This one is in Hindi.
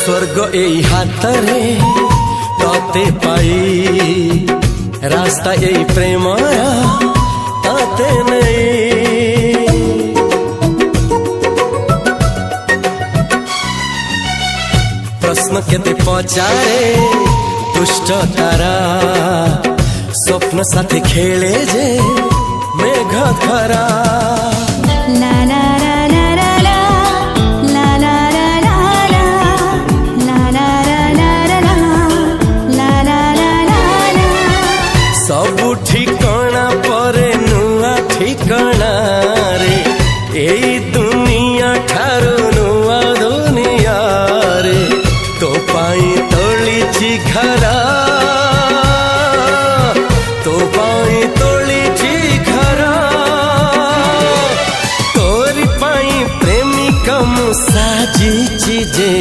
स्वर्ग एई हातरे तते पाई रास्ता एई प्रेमया तते नहीं। प्रश्न केते पचारे दुष्ट तारा स्वप्न साथे खेले जे मेघ खरा। ला ला ला ला ला ला ला ला ला ला ला ला ला ला ला। सबु ठिकाना परे नुआ ठिकाना रे एई दुनिया ठारू नुआ दुनिया रे। तो पाई तोलिछि घरा तो पाई तोलिछि घरा तोरी पाई प्रेमिका मु साजिछि जे।